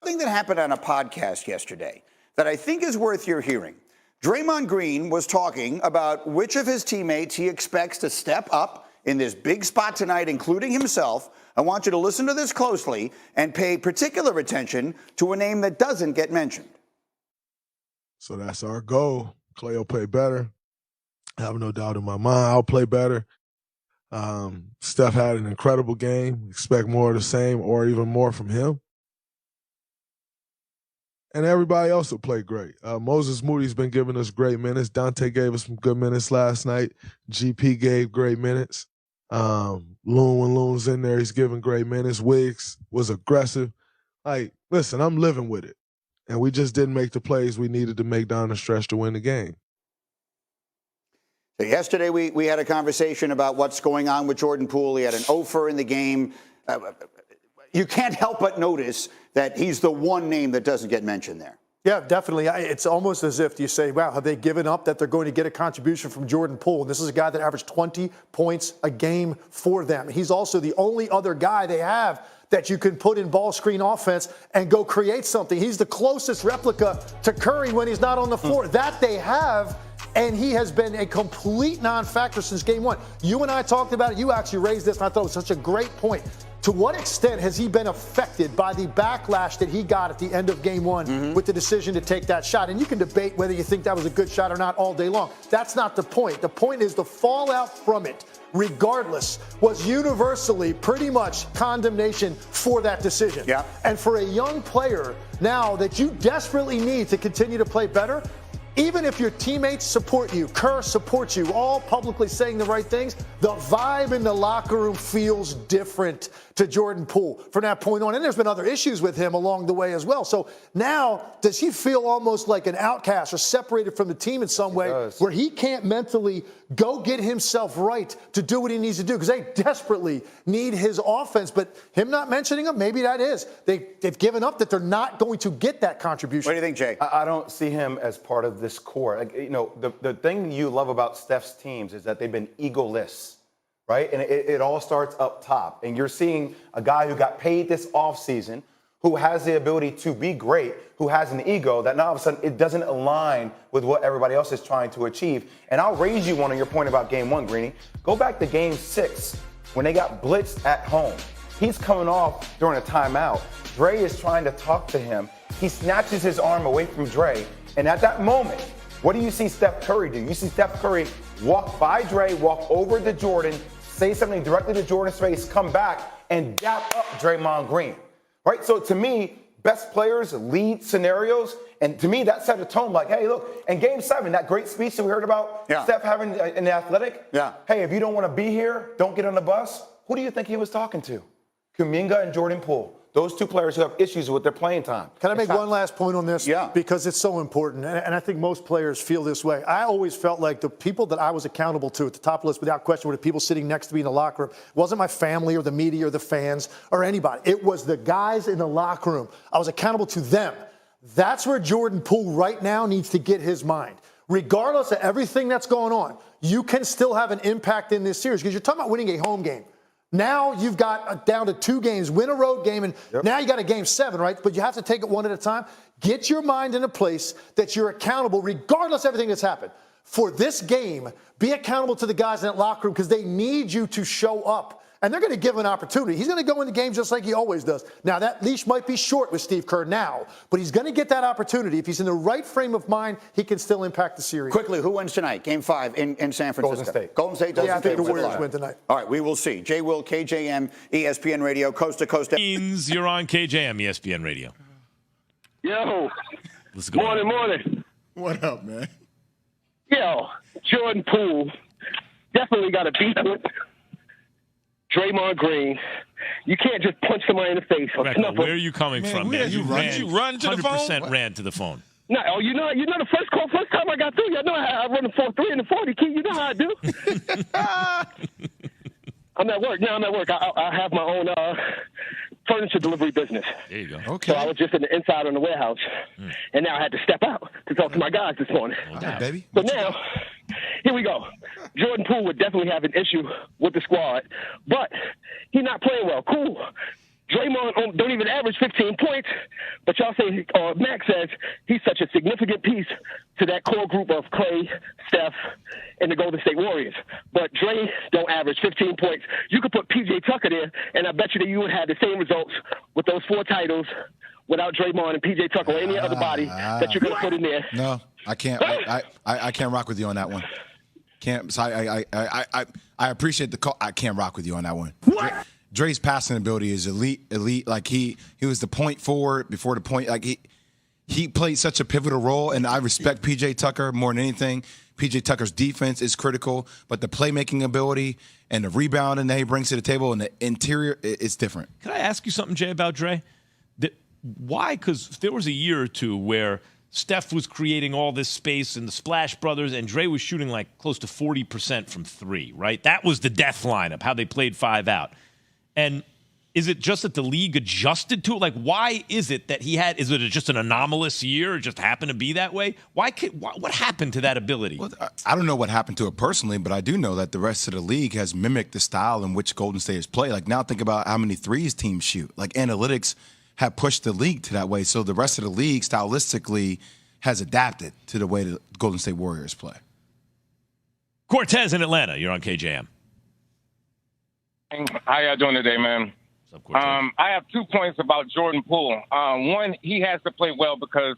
Something that happened on a podcast yesterday that I think is worth your hearing. Draymond Green was talking about which of his teammates he expects to step up in this big spot tonight, including himself. I want you to listen to this closely and pay particular attention to a name that doesn't get mentioned. So that's our goal. Clay will play better. I have no doubt in my mind I'll play better. Steph had an incredible game. Expect more of the same or even more from him. And everybody else will play great. Moses Moody's been giving us great minutes. Dante gave us some good minutes last night. GP gave great minutes. Loon, when Loon's in there, he's giving great minutes. Wiggs was aggressive. Listen, I'm living with it. And we just didn't make the plays we needed to make down the stretch to win the game. So yesterday we had a conversation about what's going on with Jordan Poole. He had an offer in the game. You can't help but notice that he's the one name that doesn't get mentioned there. Yeah, definitely. It's almost as if you say, wow, have they given up that they're going to get a contribution from Jordan Poole? And this is a guy that averaged 20 points a game for them. He's also the only other guy they have that you can put in ball screen offense and go create something. He's the closest replica to Curry when he's not on the floor. That they have, and he has been a complete non-factor since game one. You and I talked about it. You actually raised this, and I thought it was such a great point. To what extent has he been affected by the backlash that he got at the end of game one with the decision to take that shot? And you can debate whether you think that was a good shot or not all day long. That's not the point. The point is the fallout from it, regardless, was universally pretty much condemnation for that decision. Yeah. And for a young player now that you desperately need to continue to play better, even if your teammates support you, Kerr supports you, all publicly saying the right things, the vibe in the locker room feels different to Jordan Poole from that point on. And there's been other issues with him along the way as well. So now, does he feel almost like an outcast or separated from the team in some way where he can't mentally go get himself right to do what he needs to do? Because they desperately need his offense. But him not mentioning him, maybe that is. They've given up that they're not going to get that contribution. What do you think, Jay? I don't see him as part of this core. The thing you love about Steph's teams is that they've been egoless, right? And it all starts up top. And you're seeing a guy who got paid this offseason, who has the ability to be great, who has an ego that now all of a sudden it doesn't align with what everybody else is trying to achieve. And I'll raise you one on your point about game one, Greeny. Go back to game 6 when they got blitzed at home. He's coming off during a timeout. Dre is trying to talk to him. He snatches his arm away from Dre. And at that moment, what do you see Steph Curry do? You see Steph Curry walk by Dre, walk over to Jordan, say something directly to Jordan's face, come back, and dap up Draymond Green. Right? So to me, best players lead scenarios. And to me, that set a tone like, hey, look, in game 7, that great speech that we heard about Steph having in the Athletic. Yeah. Hey, if you don't want to be here, don't get on the bus. Who do you think he was talking to? Kuminga and Jordan Poole. Those two players who have issues with their playing time. Can I make one last point on this? Yeah. Because it's so important, and I think most players feel this way. I always felt like the people that I was accountable to at the top of the list, without question, were the people sitting next to me in the locker room. It wasn't my family or the media or the fans or anybody. It was the guys in the locker room. I was accountable to them. That's where Jordan Poole right now needs to get his mind. Regardless of everything that's going on, you can still have an impact in this series because you're talking about winning a home game. Now you've got down to 2 games, win a road game, and now you got a game 7, right? But you have to take it one at a time. Get your mind in a place that you're accountable, regardless of everything that's happened. For this game, be accountable to the guys in that locker room because they need you to show up. And they're going to give him an opportunity. He's going to go into games just like he always does. Now, that leash might be short with Steve Kerr now, but he's going to get that opportunity. If he's in the right frame of mind, he can still impact the series. Quickly, who wins tonight? Game 5 in San Francisco. Golden State. Golden State doesn't. Yeah, I think the Warriors win tonight. All right, we will see. Jay Will, KJM, ESPN Radio, coast to coast. You're on KJM, ESPN Radio. Yo. Let's go. Morning. What up, man? Yo, Jordan Poole definitely got a beat with Draymond Green. You can't just punch somebody in the face. Or Rebecca, where are you coming from, man? You run to the phone? 100% ran to the phone. No, you know the first time I got through, you know I run the 4-3 and the 40 key. You know how I do. I'm at work. Now I'm at work. I have my own furniture delivery business. There you go. Okay. So I was just in the inside on the warehouse, and now I had to step out to talk to my guys this morning. All right, baby. So now, here we go. Jordan Poole would definitely have an issue with the squad, but he's not playing well. Cool. Draymond don't even average 15 points, but y'all say, or Max says, he's such a significant piece to that core group of Clay, Steph, and the Golden State Warriors. But Dre don't average 15 points. You could put P.J. Tucker there, and I bet you that you would have the same results with those 4 titles without Draymond and P.J. Tucker or any other body that you're going to put in there. No, I can't. I can't rock with you on that one. Can't. So I appreciate the call. I can't rock with you on that one. What? Dre's passing ability is elite. Like he was the point forward before the point. Like he played such a pivotal role, and I respect P.J. Tucker more than anything. P.J. Tucker's defense is critical, but the playmaking ability and the rebounding that he brings to the table and the interior, it's different. Can I ask you something, Jay, about Dre? Why? Because there was a year or two where Steph was creating all this space and the Splash Brothers, and Dre was shooting like close to 40% from 3, right? That was the death lineup, how they played 5 out. And is it just that the league adjusted to it? Like, why is it that is it just an anomalous year? It just happened to be that way? What happened to that ability? Well, I don't know what happened to it personally, but I do know that the rest of the league has mimicked the style in which Golden State has played. Like, now think about how many threes teams shoot. Like, analytics have pushed the league to that way. So the rest of the league, stylistically, has adapted to the way the Golden State Warriors play. Cortez in Atlanta. You're on KJM. How y'all doing today, man? What's up, Cortez? I have 2 points about Jordan Poole. One, he has to play well because